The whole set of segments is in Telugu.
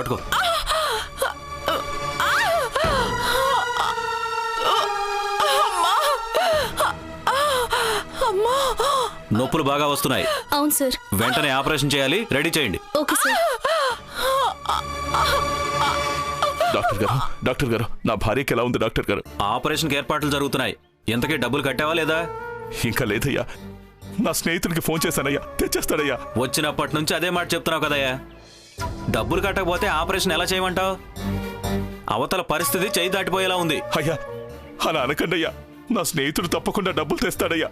పట్టుకో. నొప్పులు బాగా వస్తున్నాయి. అవును సార్. వెంటనే ఆపరేషన్ చేయాలి, రెడీ చేయండి. Okay sir. డాక్టర్ గారు నా భార్యకి ఎలా ఉంది డాక్టర్ గారు? ఆపరేషన్కి ఏర్పాట్లు జరుగుతున్నాయి. ఎంతకీ డబ్బులు కట్టావా లేదా? ఇంకా లేదయ్యా, నా స్నేహితుడికి ఫోన్ చేశానయ్యా, తెచ్చేస్తాడయ్యా. వచ్చినప్పటి నుంచి అదే మాట చెప్తున్నావు కదయ్యా. డబ్బులు కట్టకపోతే ఆపరేషన్ ఎలా చేయమంటావు? అవతల పరిస్థితి చేయి దాటిపోయేలా ఉంది. అయ్యా అలా అనకండయ్యా, నా స్నేహితుడు తప్పకుండా డబ్బులు తెస్తాడయ్యా.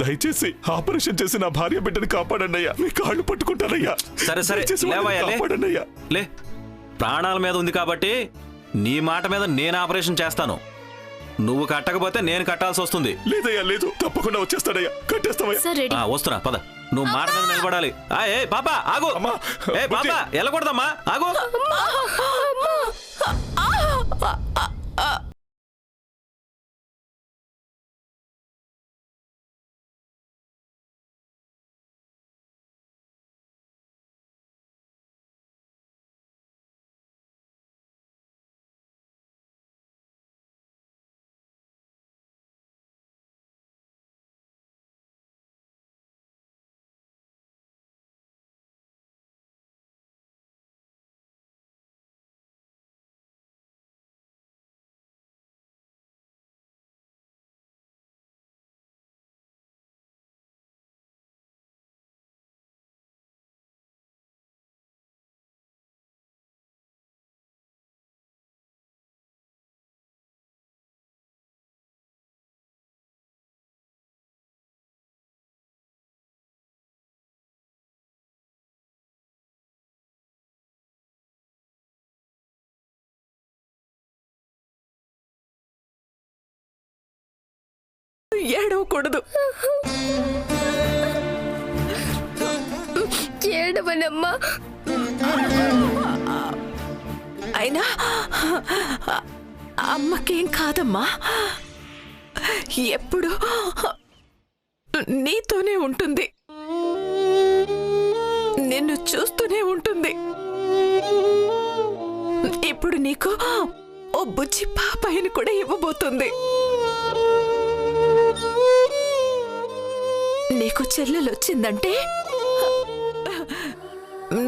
దయచేసి ఆపరేషన్ చేసి నా భార్య బిడ్డని కాపాడండి అయ్యా, మీ కాళ్ళు పట్టుకుంటానయ్యా. సరే సరే కాపాడండియ్యా. లే, ప్రాణాల మీద ఉంది కాబట్టి నీ మాట మీద నేను ఆపరేషన్ చేస్తాను. నువ్వు కట్టకపోతే నేను కట్టాల్సి వస్తుంది. లేదయ్యా లేదు, తప్పకుండా వచ్చేస్తాడయ్యా, కట్టేస్తామయ్యా. వస్తున్నా పద. నువ్వు మాట మీద నిలబడాలి. ఏ పాపా ఆగు. ఏ పాపా వెళ్ళకూడదమ్మా, ఆగు. ఏడవకూడదు. ఏడవనమ్మా. అయినా అమ్మకేం కాదమ్మా, ఎప్పుడు నీతోనే ఉంటుంది, నిన్ను చూస్తూనే ఉంటుంది. ఇప్పుడు నీకు ఓ బుజ్జి పాపని కూడా ఇవ్వబోతుంది. నీకు చెల్లెలొచ్చిందంటే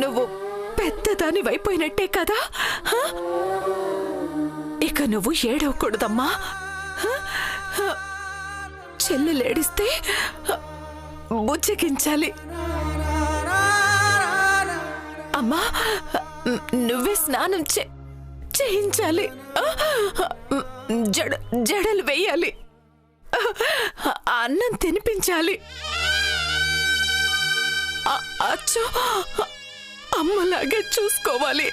నువ్వు పెద్దదాని వైపోయినట్టే కదా. ఇక నువ్వు ఏడవకూడదమ్మా. చెల్లెలేడిస్తే బుజ్జగించాలి. అమ్మా నువ్వే స్నానం చేయించాలి, జడలు వేయాలి, అన్నం తినిపించాలి. అచ్చో అమ్మలాగే చూసుకోవాలి.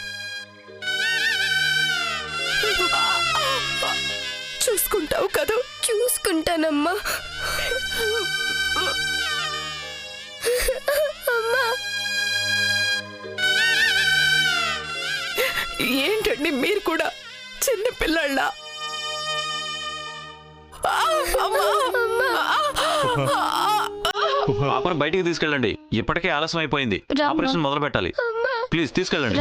చూసుకుంటావు కదా? చూసుకుంటానమ్మా. అమ్మా ఏంటండి మీరు కూడా చిన్న పిల్లళ్ళ? పాపను బయటికి తీసుకెళ్ళండి, ఇప్పటికే ఆలస్యం అయిపోయింది. ఆపరేషన్ మొదలు పెట్టాలి. ప్లీజ్ తీసుకెళ్ళండి.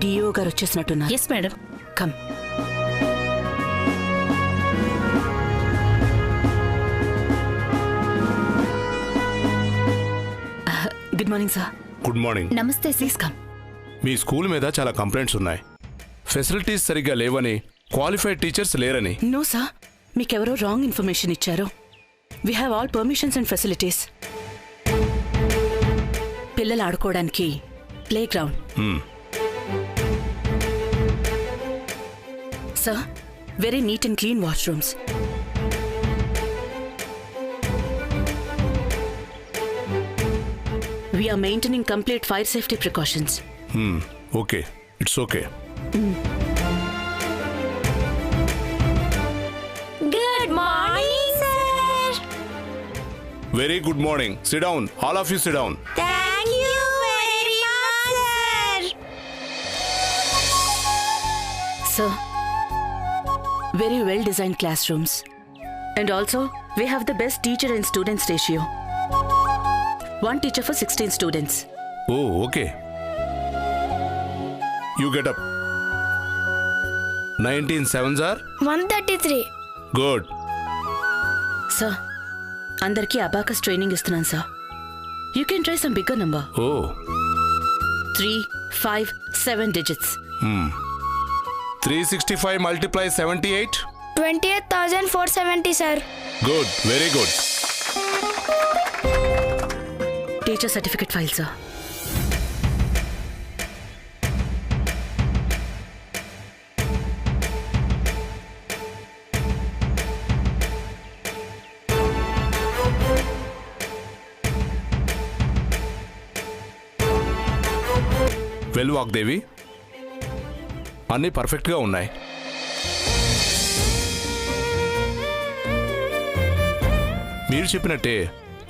డిఓ గారు వచ్చేసినట్టున్నారు. Yes madam. Come. Good morning sir. Good morning. నమస్తే ప్లీజ్ కమ్. మీ స్కూల్ మీద చాలా కంప్లైంట్స్ ఉన్నాయి. ఫెసిలిటీస్ సరిగ్గా లేవని, క్వాలిఫైడ్ టీచర్స్ లేరని. నో సార్, మీకెవరో రాంగ్ ఇన్ఫర్మేషన్ ఇచ్చారు. We have all permissions and facilities. పిల్లలు ఆడుకోవడానికి play ground. Sir, very neat and clean washrooms. We are maintaining complete fire safety precautions. Okay, it's okay. Good morning sir. Very good morning. Sit down, all of you SIT down. Thank you very much sir. Sir, very well designed classrooms. And also, we have the best teacher and students ratio. One teacher for 16 students. Oh okay. You get up. 19 sevens are 133. Good. Sir, అందరికీ అబాకస్ ట్రైనింగ్ ఇస్తున్నాను sir. You can try some bigger number. Oh 3, 5, 7 digits. 365 multiply 78. 28,470 సార్. Good, very good. Teacher certificate file, sir. Well Vagdevi, అన్నీ పర్ఫెక్ట్గా ఉన్నాయి. మీరు చెప్పినట్టే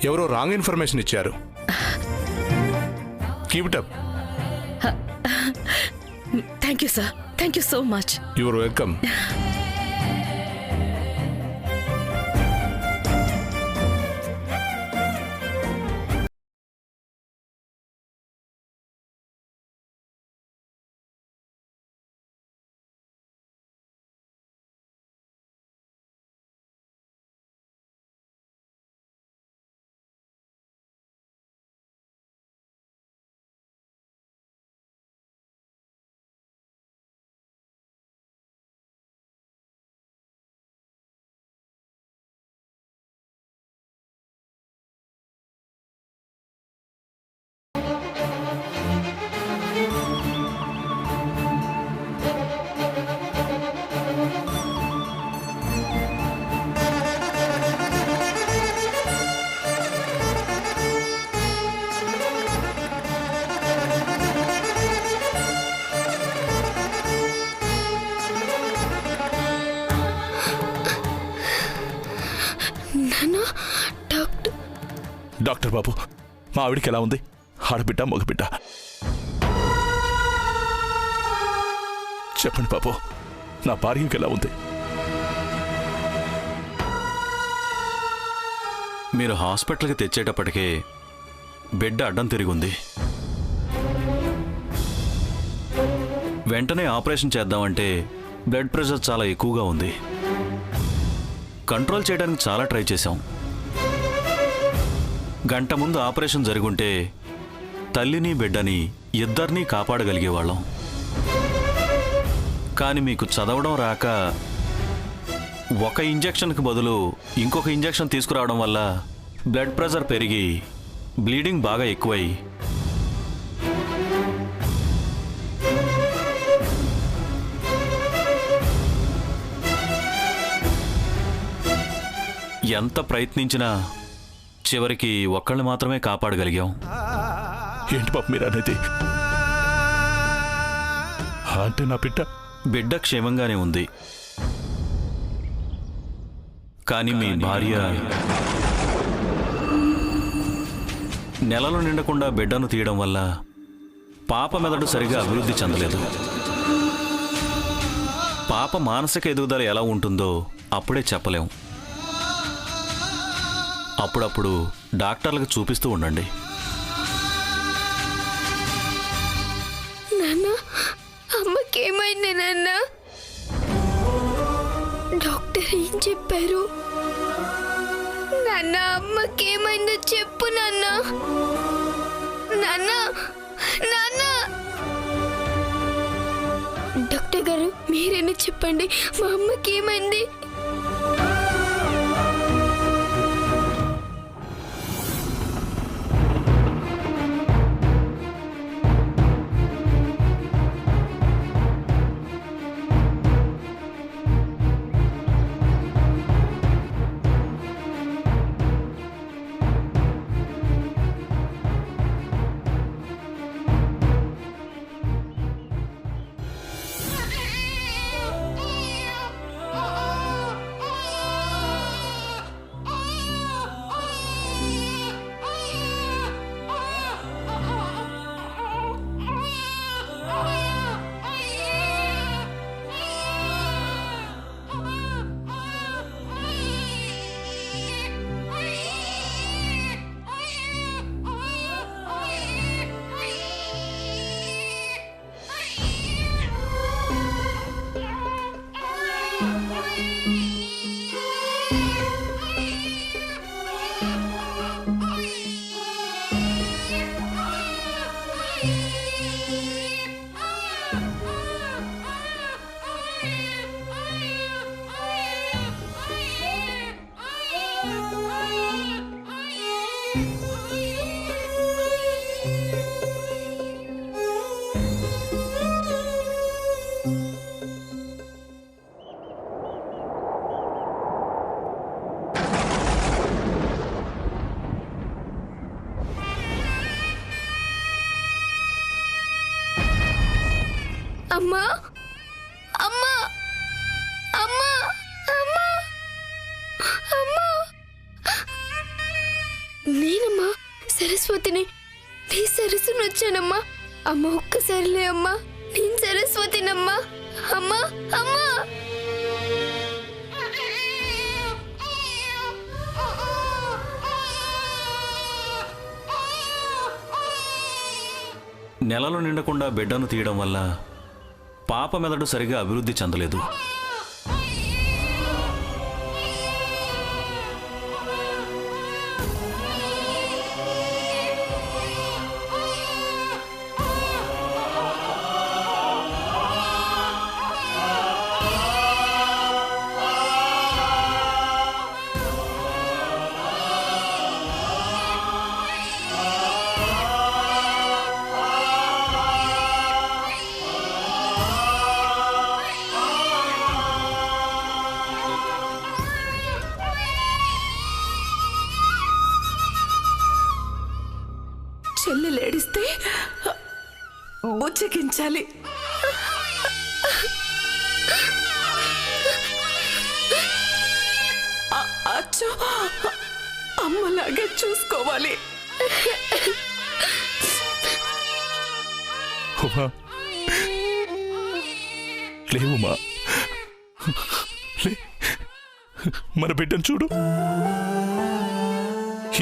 ఎవరో రాంగ్ ఇన్ఫర్మేషన్ ఇచ్చారు. Keep it up. Thank you, sir. Thank you so much. You're welcome. Doctor Babu, మా ఆవిడికి ఎలా ఉంది? ఆడబిడ్డ మగబిడ్డ? చెప్పండి బాబు, నా భార్యకి ఎలా ఉంది? మీరు హాస్పిటల్కి తెచ్చేటప్పటికే బిడ్డ అడ్డం తిరిగింది. వెంటనే ఆపరేషన్ చేద్దామంటే బ్లడ్ ప్రెషర్ చాలా ఎక్కువగా ఉంది. కంట్రోల్ చేయడానికి చాలా ట్రై చేశాం. గంట ముందు ఆపరేషన్ జరుగుంటే తల్లిని బిడ్డని ఇద్దరినీ కాపాడగలిగేవాళ్ళం. కానీ మీకు చదవడం రాక ఒక ఇంజెక్షన్కి బదులు ఇంకొక ఇంజెక్షన్ తీసుకురావడం వల్ల బ్లడ్ ప్రెషర్ పెరిగి బ్లీడింగ్ బాగా ఎక్కువై ఎంత ప్రయత్నించినా చివరికి ఒక్కళ్ళు మాత్రమే కాపాడగలిగాం. ఏంటి బాబు మీరు అనేది? అంటే నా బిడ్డ క్షేమంగానే ఉంది. కానీ మీ భార్య నెలలు నిండకుండా బిడ్డను తీయడం వల్ల పాప మెదడు సరిగా అభివృద్ధి చెందలేదు. పాప మానసిక ఎదుగుదల ఎలా ఉంటుందో అప్పుడే చెప్పలేం. అప్పుడప్పుడు డాక్టర్లకు చూపిస్తూ ఉండండి. నాన్న, అమ్మకేమైంది నాన్న? చెప్పారు. నాన్న అమ్మకేమైందో చెప్పు నాన్న. నాన్న నాన్న డాక్టర్ గారు మీరైనా చెప్పండి, మా అమ్మకేమైంది? అమ్మా అమ్మా అమ్మా అమ్మా అమ్మా నేనమ్మా సరస్వతిని. నీ సరస్సును వచ్చానమ్మా. అమ్మ ఒక్కసారిలే అమ్మా, నేను సరస్వతినమ్మా. అమ్మా అమ్మా నెలలు నిండకుండా బిడ్డను తీయడం వల్ల పాప మెదడు సరిగా అభివృద్ధి చెందలేదు. చెల్లెలేడిస్తే బుచ్చగించాలి. అచ్చో అమ్మలాగే చూసుకోవాలి. లేవుమా, మన బిడ్డను చూడు.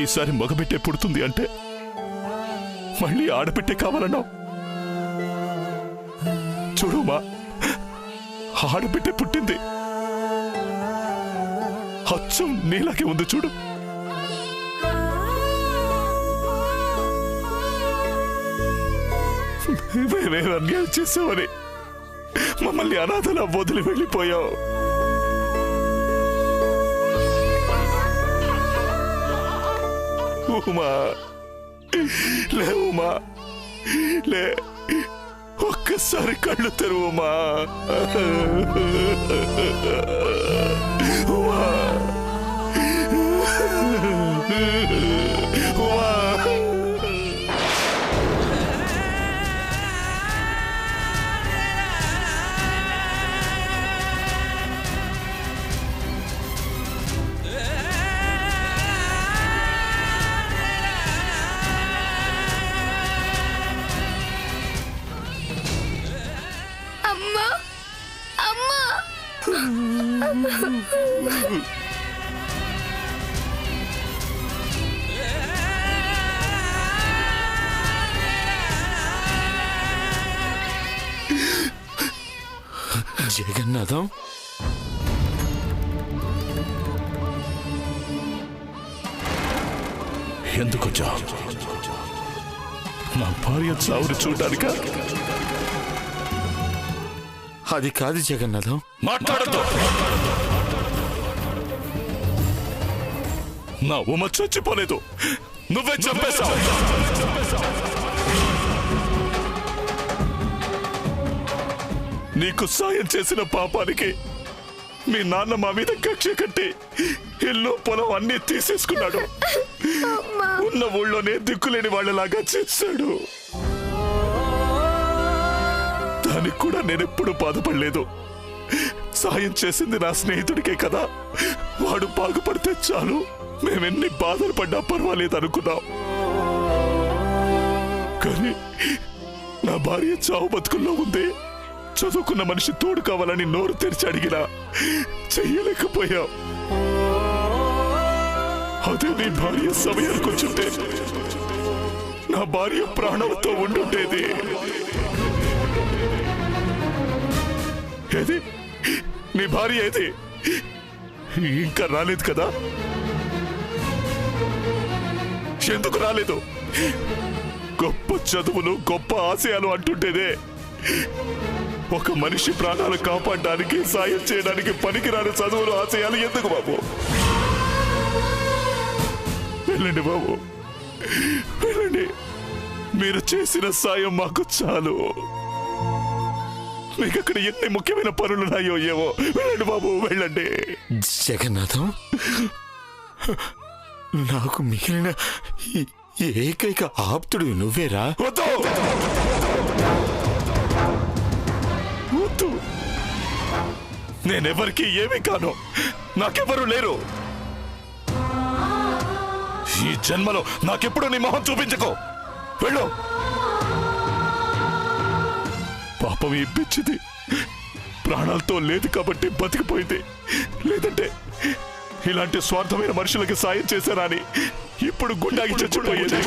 ఈసారి మగబిడ్డే పుడుతుంది అంటే మళ్ళీ ఆడబిడ్డే కావాలన్నావు. చూడుమా, ఆడబిడ్డే పుట్టింది. అచ్చం నీలాగే ఉంది చూడు. మేమేం అన్యాయం చేసామని మమ్మల్ని అనాథలా వదిలి వెళ్ళిపోయావు. ఉమా, లేవుమా, లే, ఒక్కసారి కళ్ళు తెరువుమా. ఉమా, ఉమా. అమ్మా అమ్మా జగన్నాథం, ఎందుకు వచ్చావు? నా భార్య చావుని చూడడానిక? అది కాదు జగన్నాథం. మాట్లాడద్దు. నా ఉమ చచ్చిపోలేదు, నువ్వే చంపేశావు. నీకు సాయం చేసిన పాపానికి మీ నాన్న మా మీద కక్ష కట్టి ఇల్లు పొలం అన్ని తీసేసుకున్నాడు. ఉన్న ఊళ్ళోనే దిక్కులేని వాళ్ళలాగా చేశాడు. దానికి కూడా నేనెప్పుడు బాధపడలేదు. సాయం చేసింది నా స్నేహితుడికే కదా, వాడు బాగుపడితే చాలు, మేమెన్ని బాధలు పడ్డా పర్వాలేదు అనుకున్నాం. కానీ నా భార్య చావు బతుకుల్లో ఉంది. చదువుకున్న మనిషి తోడు కావాలని నోరు తెరిచి అడిగినా చెయ్యలేకపోయాం. అదే నీ భార్య సమయానికి వచ్చుంటే నా భార్య ప్రాణంతో ఉండుండేది. ఏది నీ భార్య? ఏది ఇంకా రాలేదు కదా? ఎందుకు రాలేదు? గొప్ప చదువులు గొప్ప ఆశయాలు అంటుంటేదే ఒక మనిషి ప్రాణాలు కాపాడడానికి సాయం చేయడానికి పనికిరాని చదువులు ఆశయాలు ఎందుకు బాబు? వెళ్ళండి బాబు, వెళ్ళండి. మీరు చేసిన సాయం మాకు చాలు. మీకు అక్కడ ఎన్ని ముఖ్యమైన పనులున్నాయో ఏవో. వెళ్ళండి బాబు, వెళ్ళండి. జగన్నాథం, నాకు మిగిలిన ఏకైక ఆప్తుడు నువ్వేరా. వద్దు, వద్దు. నేనెవరికి ఏమీ కాను, నాకెవరు లేరు. ఈ జన్మలో నాకెప్పుడు నీ మొహం చూపించకు. వెళ్ళు. పాపం ఈ పిచ్చిది ప్రాణాలతో లేదు కాబట్టి బతికిపోయింది. లేదంటే ఇలాంటి స్వార్థమైన మనుషులకి సాయం చేశారా అని ఇప్పుడు గుండాగి చచ్చిపోయేది.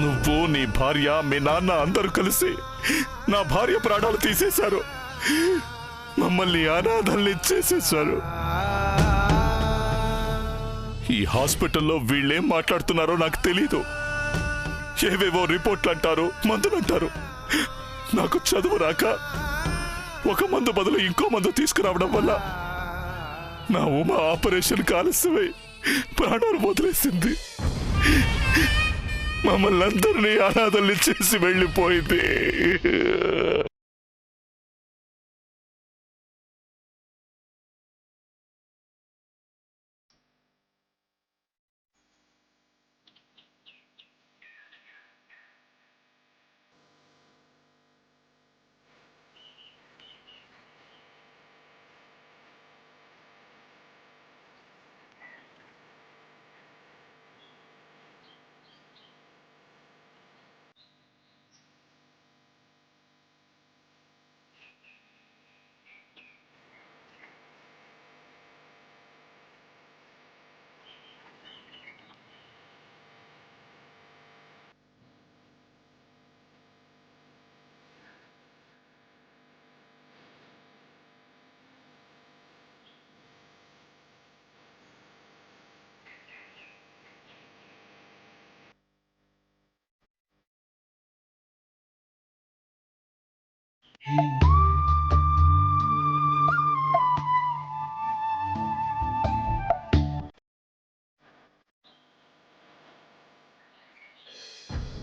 నువ్వు, నీ భార్య, మీ నాన్న అందరూ కలిసి నా భార్య ప్రాణాలు తీసేశారు. మమ్మల్ని అనాథల్ని చేసేశారు. ఈ హాస్పిటల్లో వీళ్ళేం మాట్లాడుతున్నారో నాకు తెలీదు. ఏవేవో రిపోర్ట్లు అంటారు, మందులు అంటారు. నాకు చదువు రాక ఒక మందు బదులు ఇంకో మందు తీసుకురావడం వల్ల నా ఉమ ఆపరేషన్ ఆలస్యమై ప్రాణాలు వదిలేసింది. మమ్మల్ని అందరినీ అనాథల్ని చేసి వెళ్ళిపోయింది.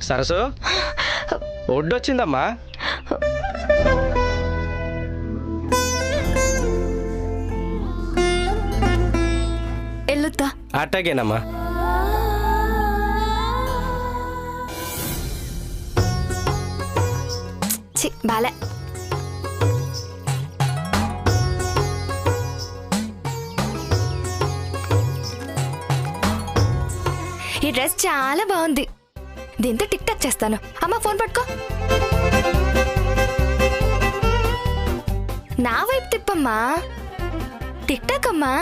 సరసు, ఒడ్డొచ్చిందమ్మా. ఎల్లుతా. అట్టాగేనమ్మా. బాలే. ఈ డ్రెస్ చాలా బాగుంది. దీంతో టిక్ టాక్ చేస్తాను. అమ్మా ఫోన్ పట్టుకో. నా వైపు తిప్పమ్మా. టిక్ టాక్ అమ్మా.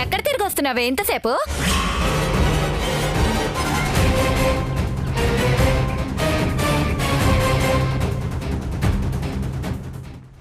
ఎక్కడ తిరిగి వస్తున్నావే ఇంతసేపు